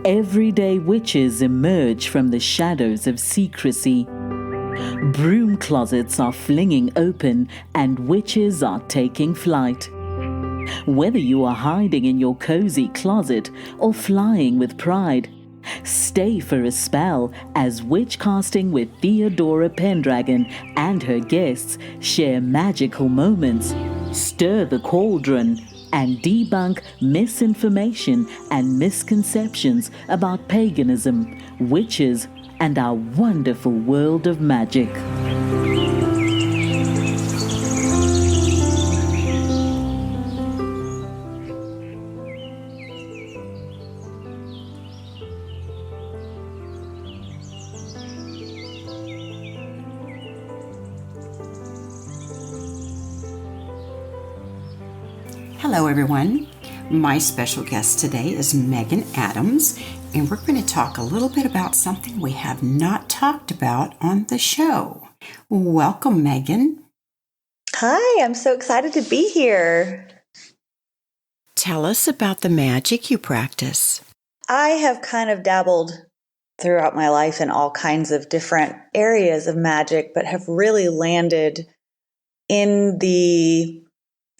everyday witches emerge from the shadows of secrecy. Broom closets are flinging open and witches are taking flight. Whether you are hiding in your cozy closet or flying with pride, stay for a spell as witchcasting with Theodora Pendragon and her guests share magical moments, stir the cauldron, and debunk misinformation and misconceptions about paganism, witches, and our wonderful world of magic. Hello everyone, my special guest today is Megan Adams, and we're going to talk a little bit about something we have not talked about on the show. Welcome, Megan. Hi, I'm so excited to be here. Tell us about the magic you practice. I have kind of dabbled throughout my life in all kinds of different areas of magic, but have really landed in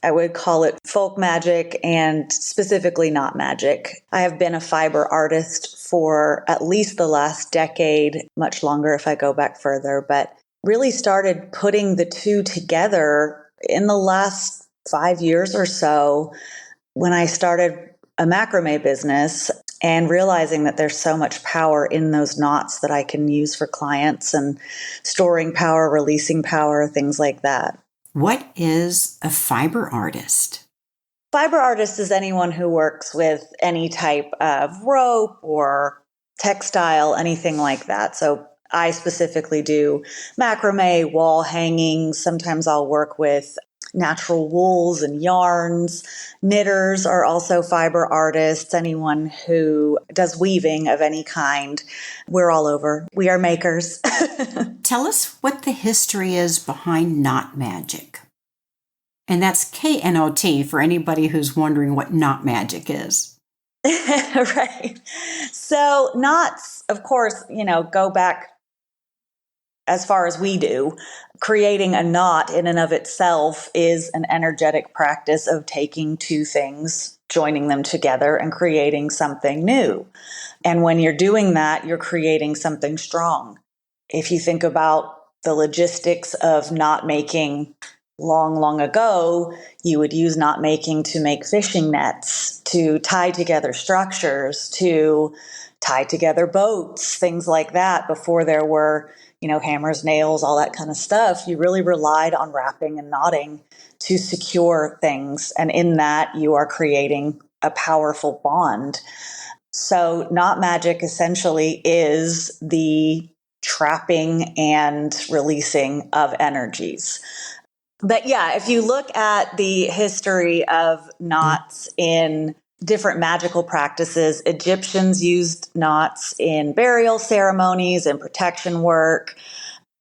I would call it folk magic and specifically not magic. I have been a fiber artist for at least the last decade, much longer if I go back further, but really started putting the two together in the last 5 years or so when I started a macrame business and realizing that there's so much power in those knots that I can use for clients and storing power, releasing power, things like that. What is a fiber artist? Fiber artist is anyone who works with any type of rope or textile, anything like that. So I specifically do macrame, wall hangings. Sometimes I'll work with natural wools and yarns. Knitters are also fiber artists. Anyone who does weaving of any kind. We're all over. We are makers. Tell us what the history is behind knot magic. And that's KNOT for anybody who's wondering what knot magic is. Right. So knots, of course, go back as far as we do. Creating a knot in and of itself is an energetic practice of taking two things, joining them together and creating something new. And when you're doing that, you're creating something strong. If you think about the logistics of knot making long ago, you would use knot making to make fishing nets, to tie together structures, to tie together boats, things like that. Before there were, hammers, nails, all that kind of stuff, you really relied on wrapping and knotting to secure things. And in that, you are creating a powerful bond. So knot magic essentially is the trapping and releasing of energies. But yeah, if you look at the history of knots in different magical practices, Egyptians used knots in burial ceremonies and protection work.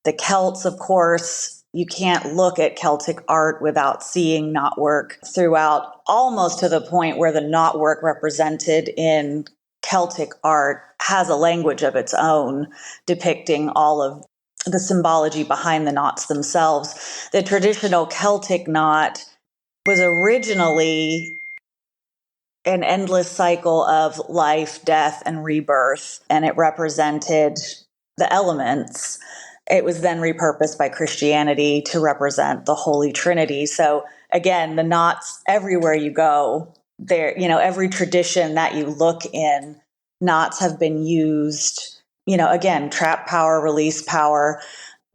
The Celts, of course, you can't look at Celtic art without seeing knot work throughout, almost to the point where the knot work represented in Celtic art has a language of its own, depicting all of the symbology behind the knots themselves. The traditional Celtic knot was originally an endless cycle of life, death, and rebirth, and it represented the elements. It was then repurposed by Christianity to represent the Holy Trinity. So again, the knots everywhere you go, there, every tradition that you look in, knots have been used. Again, trap power, release power.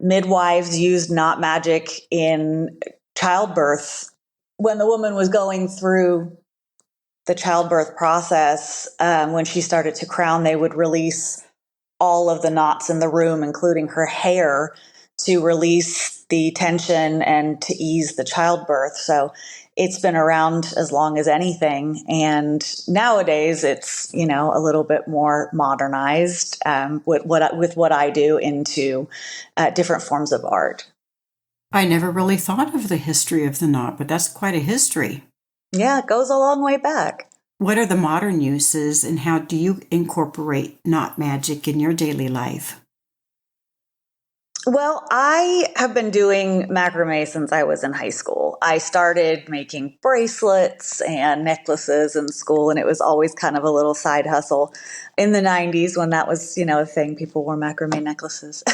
Midwives used knot magic in childbirth. When the woman was going through the childbirth process, when she started to crown, they would release all of the knots in the room, including her hair, to release the tension and to ease the childbirth. So it's been around as long as anything. And nowadays it's, a little bit more modernized with what I do into different forms of art. I never really thought of the history of the knot, but that's quite a history. Yeah, it goes a long way back. What are the modern uses and how do you incorporate knot magic in your daily life? Well, I have been doing macrame since I was in high school. I started making bracelets and necklaces in school, and it was always kind of a little side hustle in the 90s when that was, a thing. People wore macrame necklaces.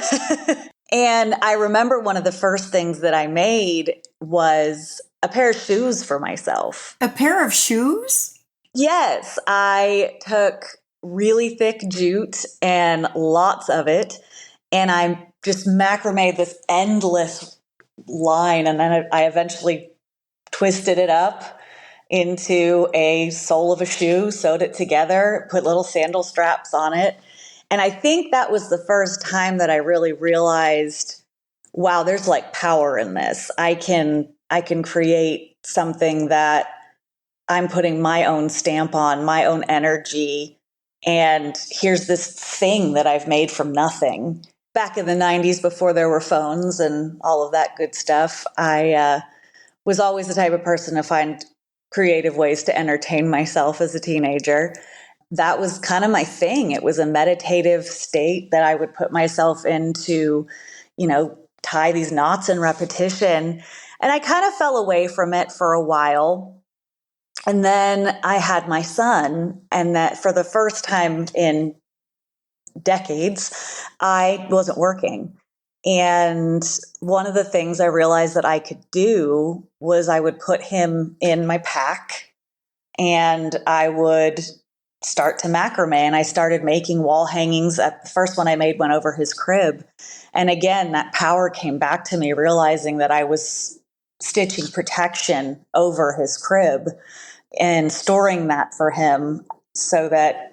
And I remember one of the first things that I made was a pair of shoes for myself. A pair of shoes? Yes, I took really thick jute and lots of it, and I just macrame this endless line, and then I eventually twisted it up into a sole of a shoe, sewed it together, put little sandal straps on it. And I think that was the first time that I really realized, wow, there's like power in this. I can create something that I'm putting my own stamp on, my own energy. And here's this thing that I've made from nothing. Back in the 90s, before there were phones and all of that good stuff, I was always the type of person to find creative ways to entertain myself as a teenager. That was kind of my thing. It was a meditative state that I would put myself into, tie these knots in repetition. And I kind of fell away from it for a while. And then I had my son, and that for the first time in decades, I wasn't working. And one of the things I realized that I could do was I would put him in my pack and I would start to macrame. And I started making wall hangings. The first one I made went over his crib. And again, that power came back to me, realizing that I was stitching protection over his crib and storing that for him so that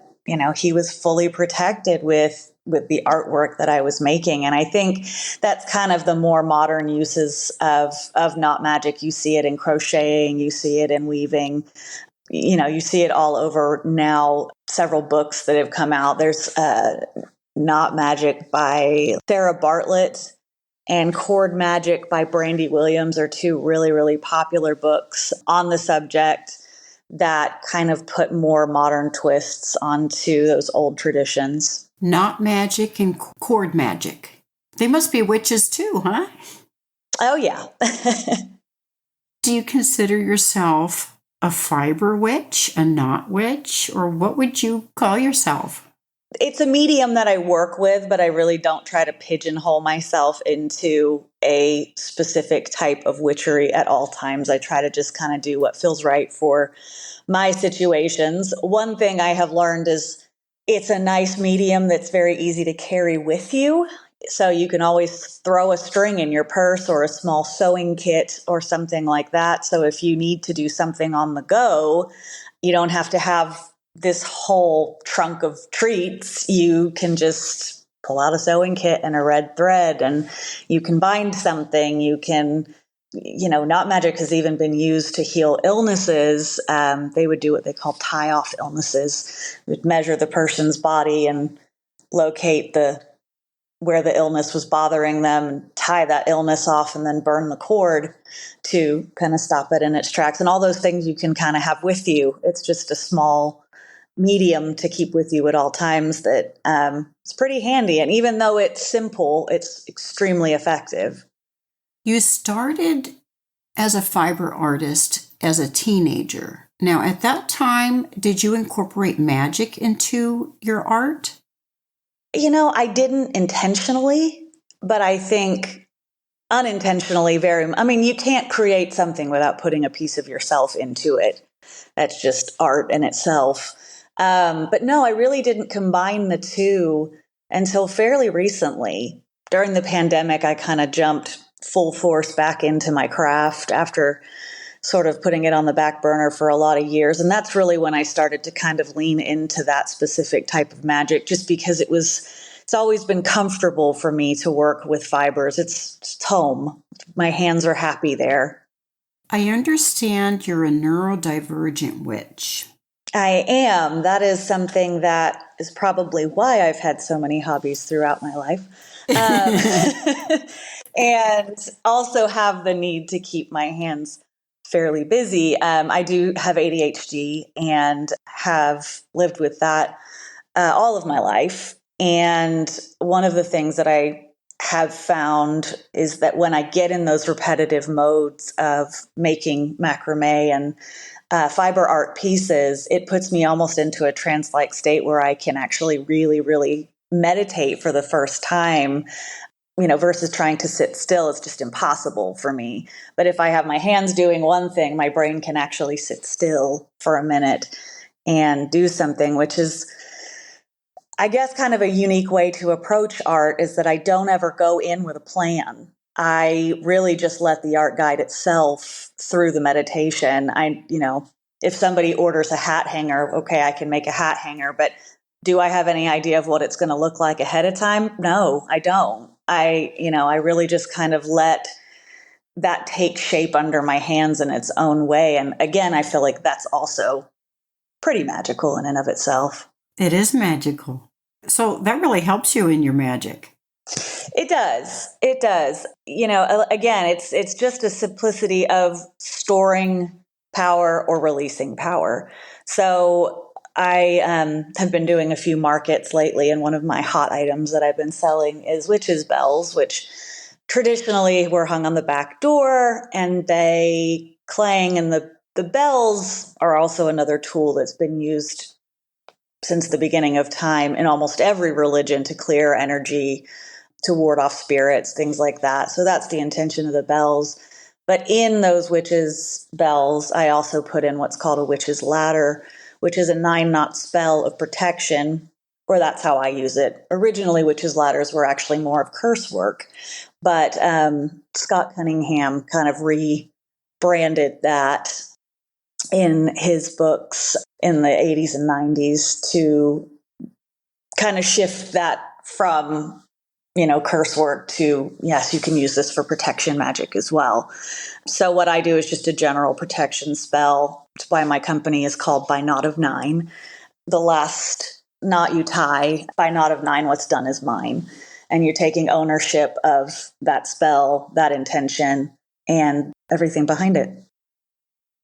he was fully protected with the artwork that I was making. And I think that's kind of the more modern uses of knot magic. You see it in crocheting, you see it in weaving, you see it all over now. Several books that have come out. There's Knot Magic by Sarah Bartlett and Cord Magic by Brandy Williams are two really, really popular books on the subject that kind of put more modern twists onto those old traditions. Knot magic and cord magic. They must be witches too, huh? Oh, yeah. Do you consider yourself a fiber witch, a knot witch, or what would you call yourself? It's a medium that I work with, but I really don't try to pigeonhole myself into a specific type of witchery at all times. I try to just kind of do what feels right for my situations. One thing I have learned is it's a nice medium that's very easy to carry with you. So you can always throw a string in your purse or a small sewing kit or something like that. So if you need to do something on the go, you don't have to have this whole trunk of treats. You can just pull out a sewing kit and a red thread and you can bind something. You can, knot magic has even been used to heal illnesses. They would do what they call tie-off illnesses. They would measure the person's body and locate where the illness was bothering them, and tie that illness off and then burn the cord to kind of stop it in its tracks. And all those things you can kind of have with you. It's just a small medium to keep with you at all times that it's pretty handy. And even though it's simple, it's extremely effective. You started as a fiber artist as a teenager. Now, at that time, did you incorporate magic into your art? I didn't intentionally, but I think unintentionally you can't create something without putting a piece of yourself into it. That's just art in itself. But no, I really didn't combine the two until fairly recently. During the pandemic, I kind of jumped full force back into my craft after sort of putting it on the back burner for a lot of years. And that's really when I started to kind of lean into that specific type of magic, just because it's always been comfortable for me to work with fibers. It's home. My hands are happy there. I understand you're a neurodivergent witch. I am. That is something that is probably why I've had so many hobbies throughout my life. And also have the need to keep my hands fairly busy. I do have ADHD and have lived with that all of my life. And one of the things that I have found is that when I get in those repetitive modes of making macrame and fiber art pieces, it puts me almost into a trance-like state where I can actually really, really meditate for the first time, versus trying to sit still. It's just impossible for me. But if I have my hands doing one thing, my brain can actually sit still for a minute and do something, which is, I guess, kind of a unique way to approach art, is that I don't ever go in with a plan. I really just let the art guide itself through the meditation. If somebody orders a hat hanger, okay, I can make a hat hanger, but do I have any idea of what it's going to look like ahead of time? No, I don't. I really just kind of let that take shape under my hands in its own way. And again, I feel like that's also pretty magical in and of itself. It is magical. So that really helps you in your magic. It does. It does. Again, it's just a simplicity of storing power or releasing power. So I have been doing a few markets lately, and one of my hot items that I've been selling is witches' bells, which traditionally were hung on the back door, and they clang, and the bells are also another tool that's been used since the beginning of time in almost every religion to clear energy, to ward off spirits, things like that. So that's the intention of the bells. But in those witches' bells, I also put in what's called a witch's ladder, which is a 9-knot spell of protection, or that's how I use it. Originally, witches' ladders were actually more of curse work, but Scott Cunningham kind of rebranded that in his books in the 80s and 90s to kind of shift that from curse work to, yes, you can use this for protection magic as well. So what I do is just a general protection spell. It's why my company is called By Knot of Nine. The last knot you tie, by knot of nine, what's done is mine. And you're taking ownership of that spell, that intention, and everything behind it.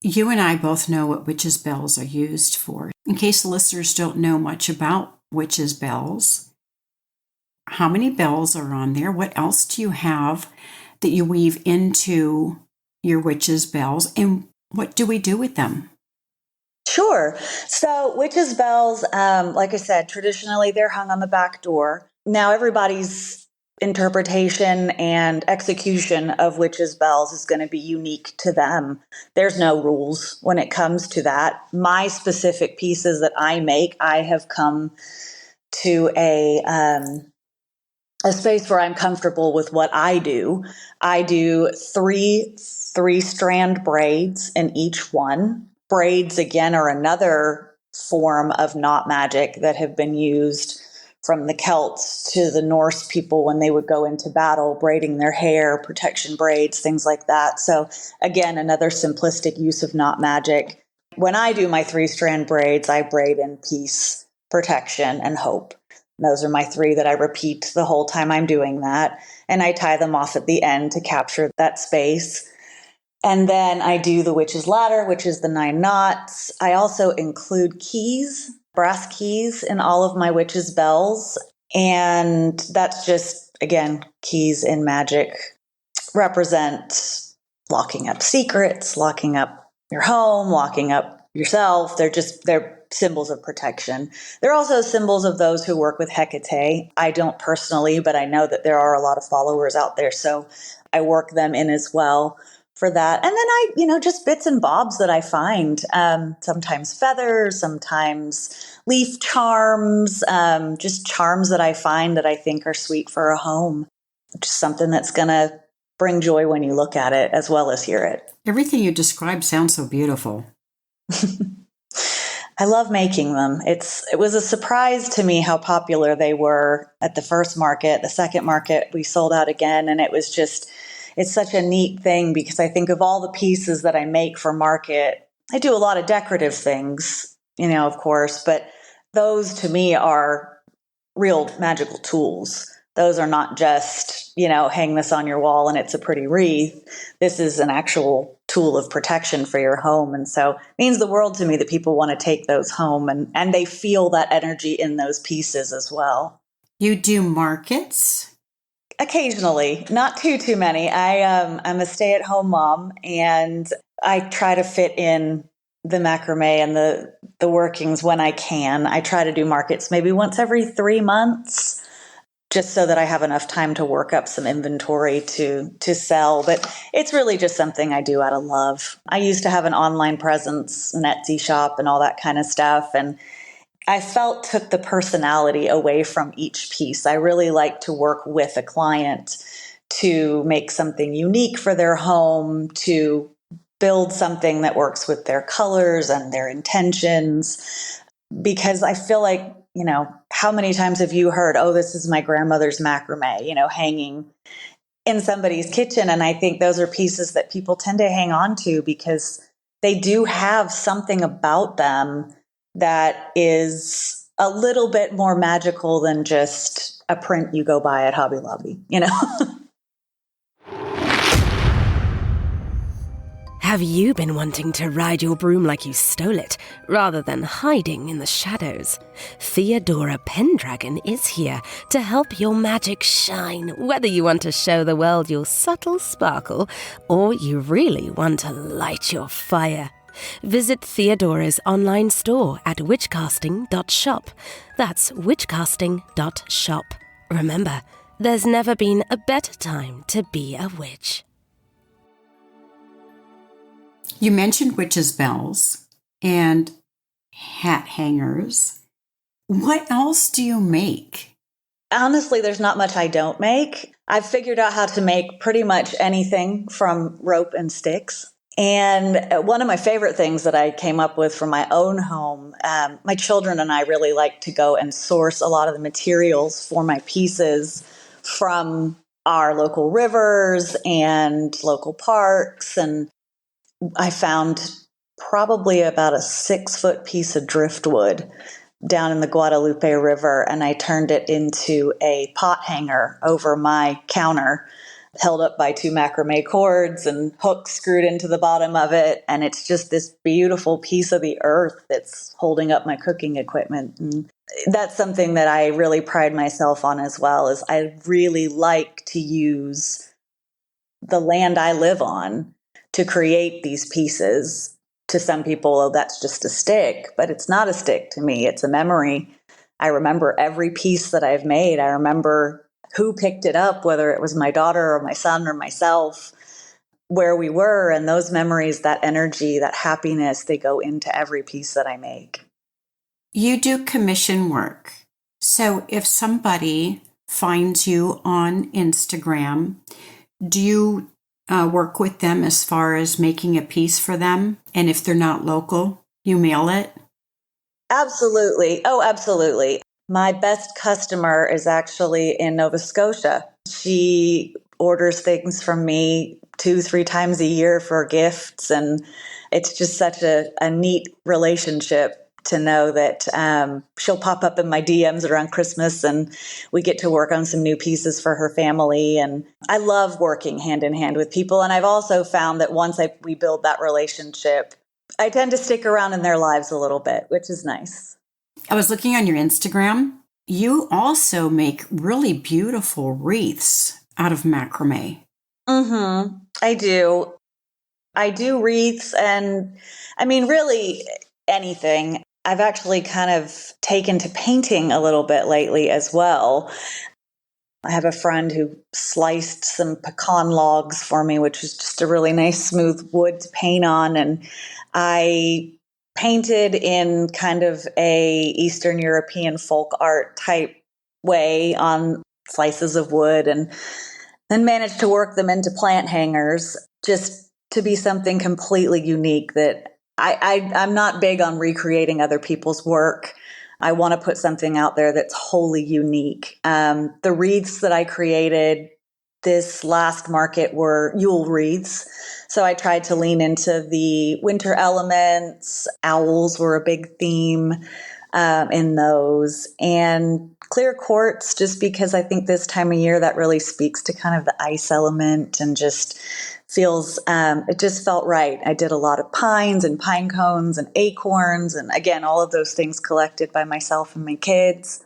You and I both know what witches' bells are used for. In case the listeners don't know much about witches' bells, how many bells are on there? What else do you have that you weave into your witches' bells? And what do we do with them? Sure. So witches' bells, like I said, traditionally they're hung on the back door. Now everybody's interpretation and execution of witches' bells is going to be unique to them. There's no rules when it comes to that. My specific pieces that I make, I have come to a space where I'm comfortable with what I do. I do three-strand braids in each one. Braids, again, are another form of knot magic that have been used from the Celts to the Norse people when they would go into battle, braiding their hair, protection braids, things like that. So again, another simplistic use of knot magic. When I do my 3-strand braids, I braid in peace, protection, and hope. Those are my 3 that I repeat the whole time I'm doing that. And I tie them off at the end to capture that space. And then I do the witch's ladder, which is the 9 knots. I also include keys, brass keys, in all of my witch's bells. And that's just, again, keys in magic represent locking up secrets, locking up your home, locking up yourself. They're symbols of protection. They're also symbols of those who work with Hecate. I don't personally, but I know that there are a lot of followers out there. So I work them in as well for that. And then just bits and bobs that I find, sometimes feathers, sometimes leaf charms, just charms that I find that I think are sweet for a home. Just something that's going to bring joy when you look at it as well as hear it. Everything you described sounds so beautiful. I love making them. It was a surprise to me how popular they were at the first market. The second market, we sold out again, and it's such a neat thing because I think of all the pieces that I make for market, I do a lot of decorative things, of course, but those to me are real magical tools. Those are not just, hang this on your wall and it's a pretty wreath. This is an actual tool of protection for your home. And so it means the world to me that people want to take those home and they feel that energy in those pieces as well. You do markets? Occasionally, not too many. I'm a stay-at-home mom, and I try to fit in the macrame and the workings when I can. I try to do markets maybe once every 3 months, just so that I have enough time to work up some inventory to sell. But it's really just something I do out of love. I used to have an online presence, an Etsy shop, and all that kind of stuff, and I felt took the personality away from each piece. I really like to work with a client to make something unique for their home, to build something that works with their colors and their intentions, because I feel like, how many times have you heard, oh, this is my grandmother's macrame, hanging in somebody's kitchen? And I think those are pieces that people tend to hang on to because they do have something about them that is a little bit more magical than just a print you go buy at Hobby Lobby, Have you been wanting to ride your broom like you stole it, rather than hiding in the shadows? Theodora Pendragon is here to help your magic shine, whether you want to show the world your subtle sparkle, or you really want to light your fire. Visit Theodora's online store at witchcasting.shop. That's witchcasting.shop. Remember, there's never been a better time to be a witch. You mentioned witches' bells and hat hangers. What else do you make? Honestly, there's not much I don't make. I've figured out how to make pretty much anything from rope and sticks. And one of my favorite things that I came up with for my own home, my children and I really like to go and source a lot of the materials for my pieces from our local rivers and local parks. And I found probably about a 6-foot piece of driftwood down in the Guadalupe River, and I turned it into a pot hanger over my counter, held up by 2 macrame cords and hooks screwed into the bottom of it. And it's just this beautiful piece of the earth that's holding up my cooking equipment. And that's something that I really pride myself on as well, is I really like to use the land I live on to create these pieces. To some people, oh, that's just a stick, but it's not a stick to me. It's a memory. I remember every piece that I've made. I remember who picked it up, whether it was my daughter or my son or myself, where we were, and those memories, that energy, that happiness, they go into every piece that I make. You do commission work. So if somebody finds you on Instagram, do you work with them as far as making a piece for them? And if they're not local, you mail it? Absolutely. Oh, absolutely. My best customer is actually in Nova Scotia. She orders things from me 2-3 times a year for gifts. And it's just such a neat relationship to know that she'll pop up in my DMs around Christmas and we get to work on some new pieces for her family. And I love working hand in hand with people. And I've also found that once we build that relationship, I tend to stick around in their lives a little bit, which is nice. I was looking on your Instagram. You also make really beautiful wreaths out of macrame. Mm-hmm. I do. I do wreaths and, really anything. I've actually kind of taken to painting a little bit lately as well. I have a friend who sliced some pecan logs for me, which is just a really nice smooth wood to paint on. And I painted in kind of a Eastern European folk art type way on slices of wood, and then managed to work them into plant hangers just to be something completely unique that I'm not big on recreating other people's work. I want to put something out there that's wholly unique. The wreaths that I created this last market were Yule wreaths. So I tried to lean into the winter elements. Owls were a big theme in those. And clear quartz, just because I think this time of year that really speaks to kind of the ice element and just it just felt right. I did a lot of pines and pine cones and acorns, and again, all of those things collected by myself and my kids,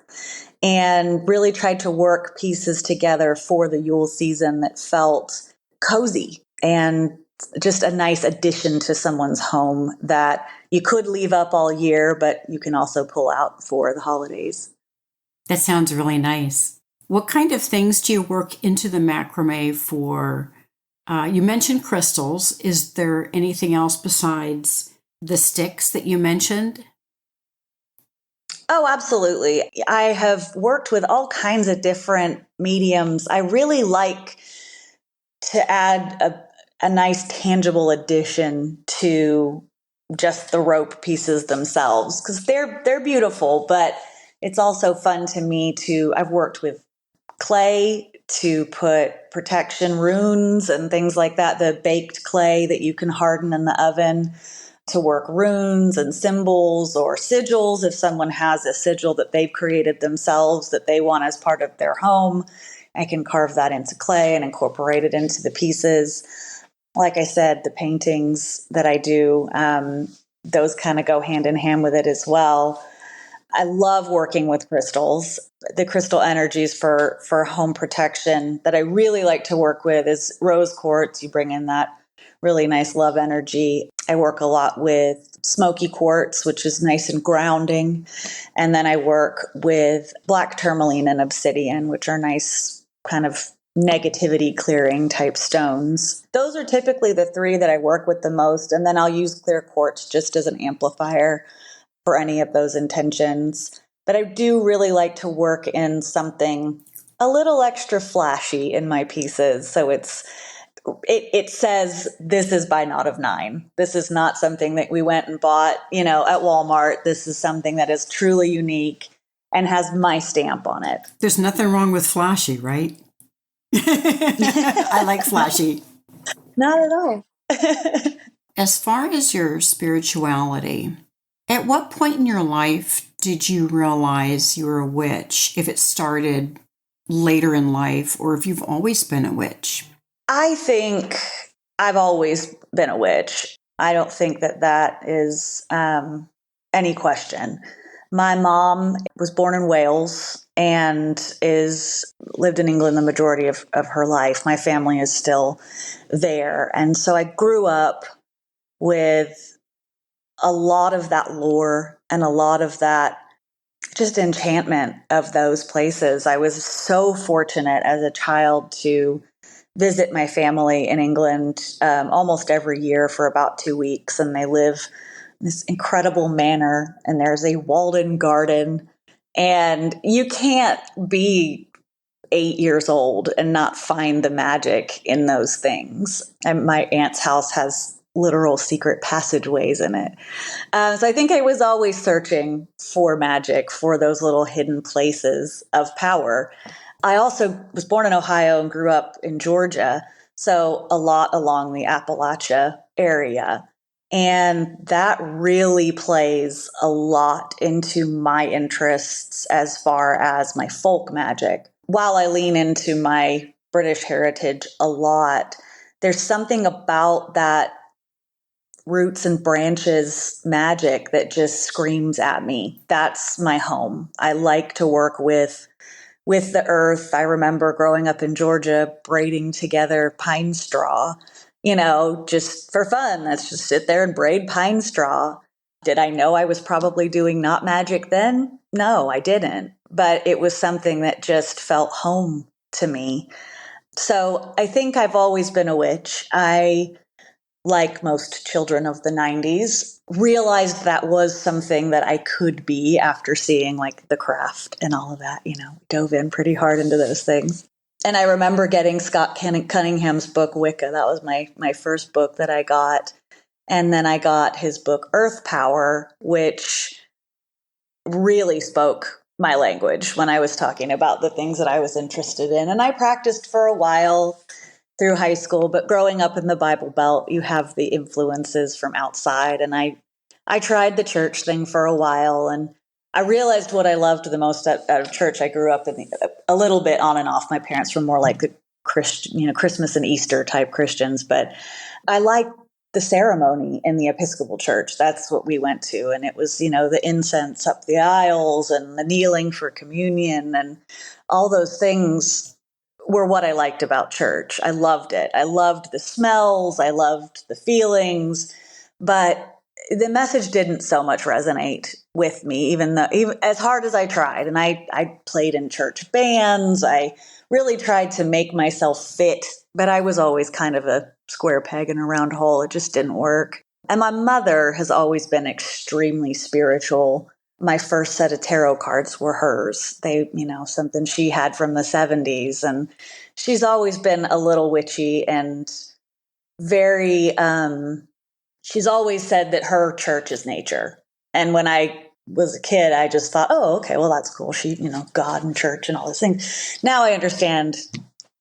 and really tried to work pieces together for the Yule season that felt cozy and just a nice addition to someone's home that you could leave up all year, but you can also pull out for the holidays. That sounds really nice. What kind of things do you work into the macrame for? You mentioned crystals. Is there anything else besides the sticks that you mentioned? Oh, absolutely. I have worked with all kinds of different mediums. I really like to add a nice tangible addition to just the rope pieces themselves, because they're beautiful, but it's also fun to me I've worked with clay to put protection runes and things like that, the baked clay that you can harden in the oven to work runes and symbols or sigils. If someone has a sigil that they've created themselves that they want as part of their home, I can carve that into clay and incorporate it into the pieces. Like I said, the paintings that I do, those kind of go hand in hand with it as well. I love working with crystals. The crystal energies for home protection that I really like to work with is rose quartz. You bring in that really nice love energy. I work a lot with smoky quartz, which is nice and grounding. And then I work with black tourmaline and obsidian, which are nice kind of negativity clearing type stones. Those are typically the three that I work with the most. And then I'll use clear quartz just as an amplifier for any of those intentions. But I do really like to work in something a little extra flashy in my pieces. So it says this is by Knot of Nine. This is not something that we went and bought, at Walmart. This is something that is truly unique and has my stamp on it. There's nothing wrong with flashy, right? I like flashy. Not at all. As far as your spirituality, at what point in your life did you realize you were a witch? If it started later in life or if you've always been a witch? I think I've always been a witch. I don't think that is any question. My mom was born in Wales and lived in England the majority of her life. My family is still there. And so I grew up with a lot of that lore and a lot of that just enchantment of those places. I was so fortunate as a child to visit my family in England almost every year for about 2 weeks. And they live in this incredible manor, and there's a walled-in garden. And you can't be 8 years old and not find the magic in those things. And my aunt's house has literal secret passageways in it. So I think I was always searching for magic, for those little hidden places of power. I also was born in Ohio and grew up in Georgia, so a lot along the Appalachia area. And that really plays a lot into my interests as far as my folk magic. While I lean into my British heritage a lot, there's something about that roots and branches magic that just screams at me. That's my home. I like to work with the earth. I remember growing up in Georgia, braiding together pine straw, just for fun. Let's just sit there and braid pine straw. Did I know I was probably doing not magic then? No, I didn't. But it was something that just felt home to me. So I think I've always been a witch. I, like most children of the 90s, realized that was something that I could be after seeing like The Craft and all of that, dove in pretty hard into those things. And I remember getting Scott Cunningham's book, Wicca. That was my first book that I got. And then I got his book, Earth Power, which really spoke my language when I was talking about the things that I was interested in. And I practiced for a while through high school, but growing up in the Bible Belt, you have the influences from outside. And I tried the church thing for a while, and I realized what I loved the most out of church. I grew up a little bit on and off. My parents were more like the Christian, Christmas and Easter type Christians, but I like the ceremony in the Episcopal Church. That's what we went to. And it was, the incense up the aisles and the kneeling for communion and all those things were what I liked about church. I loved it. I loved the smells. I loved the feelings, but the message didn't so much resonate with me, even as hard as I tried. And I played in church bands. I really tried to make myself fit, but I was always kind of a square peg in a round hole. It just didn't work. And my mother has always been extremely spiritual. My first set of tarot cards were hers. They, something she had from the 70s. And she's always been a little witchy and very, she's always said that her church is nature. And when I was a kid, I just thought, oh, okay, well, that's cool. She, God and church and all those things. Now I understand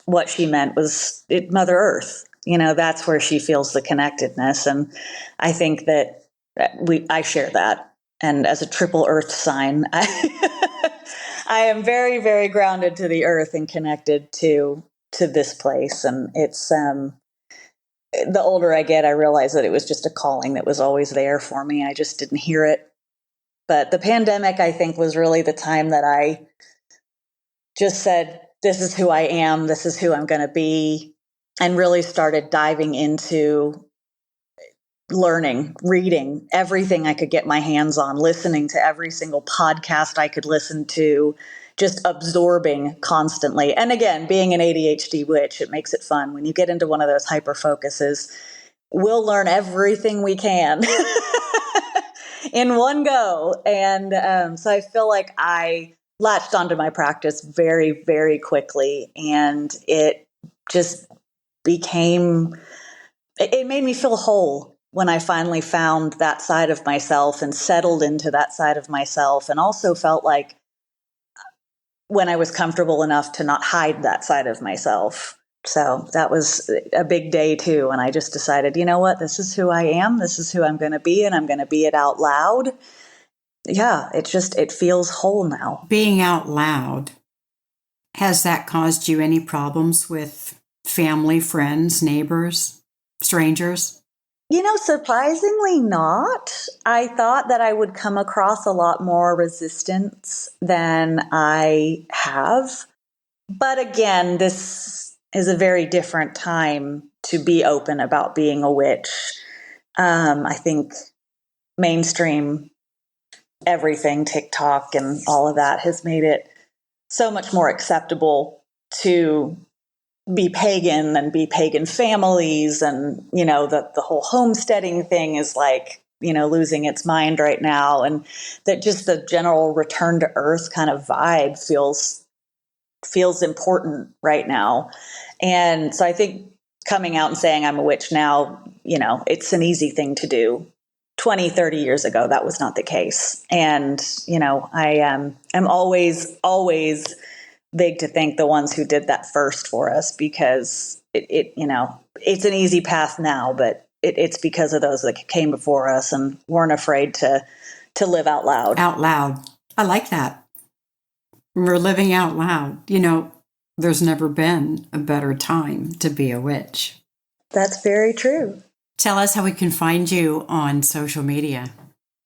what she meant was Mother Earth. That's where she feels the connectedness. And I think that I share that. And as a triple earth sign, I am very, very grounded to the earth and connected to this place. And it's, the older I get, I realize that it was just a calling that was always there for me. I just didn't hear it. But the pandemic, I think, was really the time that I just said, this is who I am. This is who I'm going to be. And really started diving into learning, reading everything I could get my hands on, listening to every single podcast I could listen to, just absorbing constantly. And again, being an ADHD witch, it makes it fun. When you get into one of those hyper focuses, we'll learn everything we can in one go. And so I feel like I latched onto my practice very, very quickly. And it just it made me feel whole when I finally found that side of myself and settled into that side of myself, and also felt like when I was comfortable enough to not hide that side of myself. So that was a big day too. And I just decided, you know what, this is who I am. This is who I'm going to be. And I'm going to be it out loud. Yeah, it feels whole now. Being out loud, has that caused you any problems with family, friends, neighbors, strangers? Surprisingly not. I thought that I would come across a lot more resistance than I have. But again, this is a very different time to be open about being a witch. I think mainstream everything, TikTok and all of that, has made it so much more acceptable to be pagan and be pagan families. And, the whole homesteading thing is like, losing its mind right now. And that just the general return to earth kind of vibe feels important right now. And so I think coming out and saying I'm a witch now, it's an easy thing to do. 20, 30 years ago, that was not the case. And, I am always big to thank the ones who did that first for us, because it's an easy path now, but it's because of those that came before us and weren't afraid to live out loud. Out loud. I like that. We're living out loud. There's never been a better time to be a witch. That's very true. Tell us how we can find you on social media.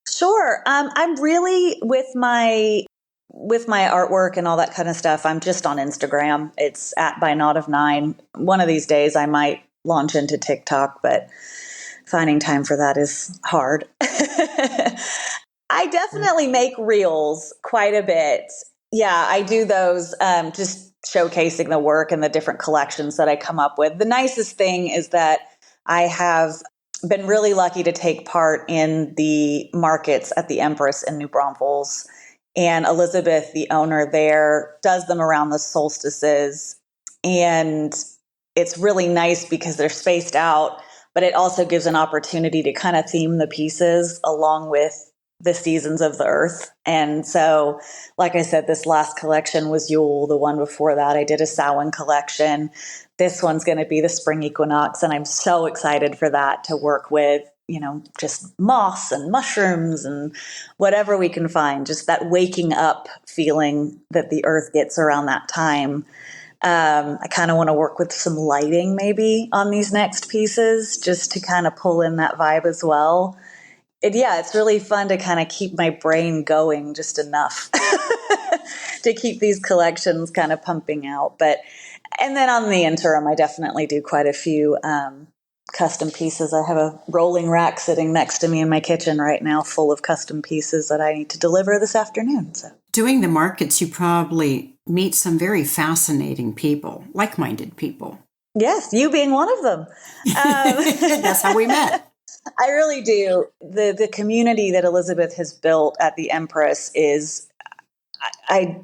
Sure. I'm really with my artwork and all that kind of stuff. I'm just on Instagram. It's @by-naught-of-9. One of these days I might launch into TikTok, but finding time for that is hard. I definitely make reels quite a bit. Yeah, I do those, just showcasing the work and the different collections that I come up with. The nicest thing is that I have been really lucky to take part in the markets at the Empress in New Braunfels. And Elizabeth, the owner there, does them around the solstices. And it's really nice because they're spaced out, but it also gives an opportunity to kind of theme the pieces along with the seasons of the earth. And so, like I said, this last collection was Yule. The one before that, I did a Samhain collection. This one's going to be the spring equinox. And I'm so excited for that, to work with, just moss and mushrooms and whatever we can find, just that waking up feeling that the earth gets around that time. I kind of want to work with some lighting maybe on these next pieces just to kind of pull in that vibe as well. It's really fun to kind of keep my brain going just enough to keep these collections kind of pumping out. And then on the interim, I definitely do quite a few custom pieces. I have a rolling rack sitting next to me in my kitchen right now full of custom pieces that I need to deliver this afternoon. So, doing the markets, you probably meet some very fascinating people, like-minded people. Yes, you being one of them. That's how we met. I really do. The community that Elizabeth has built at the Empress is, I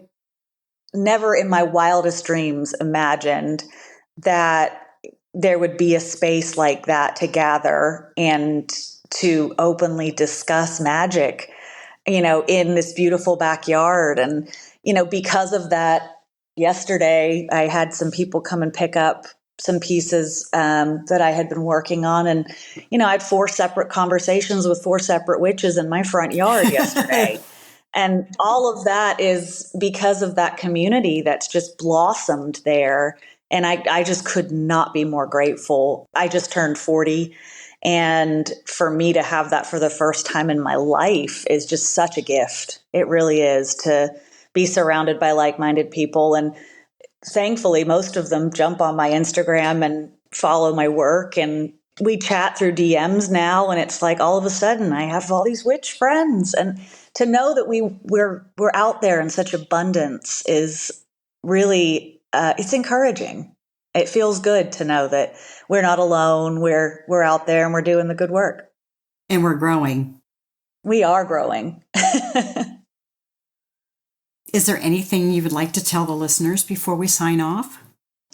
never in my wildest dreams imagined that there would be a space like that to gather and to openly discuss magic, in this beautiful backyard. And, because of that, yesterday I had some people come and pick up some pieces that I had been working on. And, I had 4 separate conversations with 4 separate witches in my front yard yesterday. And all of that is because of that community that's just blossomed there. And I just could not be more grateful. I just turned 40. And for me to have that for the first time in my life is just such a gift. It really is, to be surrounded by like-minded people. And thankfully, most of them jump on my Instagram and follow my work. And we chat through DMs now. And it's like all of a sudden I have all these witch friends. And to know that we're out there in such abundance is really, it's encouraging. It feels good to know that we're not alone. We're out there and we're doing the good work. And we're growing. We are growing. Is there anything you would like to tell the listeners before we sign off?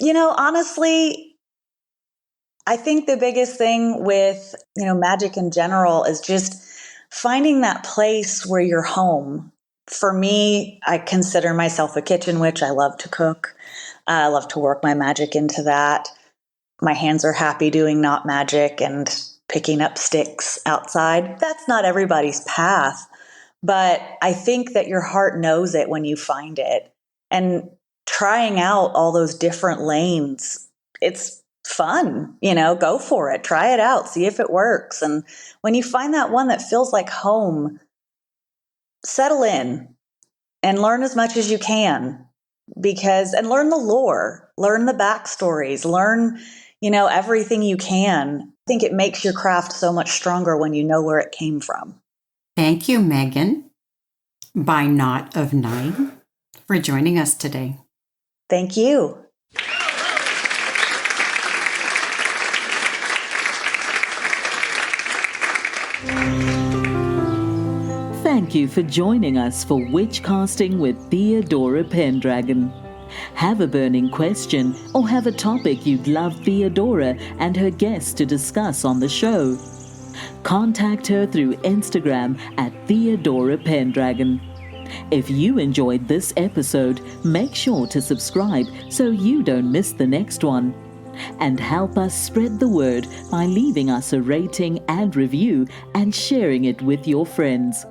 Honestly, I think the biggest thing with, magic in general is just finding that place where you're home. For me, I consider myself a kitchen witch. I love to cook. I love to work my magic into that. My hands are happy doing not magic and picking up sticks outside. That's not everybody's path, but I think that your heart knows it when you find it. And trying out all those different lanes, it's fun, go for it, try it out, see if it works. And when you find that one that feels like home, settle in and learn as much as you can, and learn the lore, learn the backstories, learn, everything you can. I think it makes your craft so much stronger when you know where it came from. Thank you, Megan, by Knot of Nine, for joining us today. Thank you. Thank you for joining us for Witchcasting with Theodora Pendragon. Have a burning question or have a topic you'd love Theodora and her guests to discuss on the show? Contact her through Instagram at Theodora Pendragon. If you enjoyed this episode, make sure to subscribe so you don't miss the next one. And help us spread the word by leaving us a rating and review and sharing it with your friends.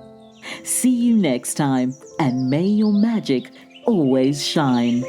See you next time, and may your magic always shine.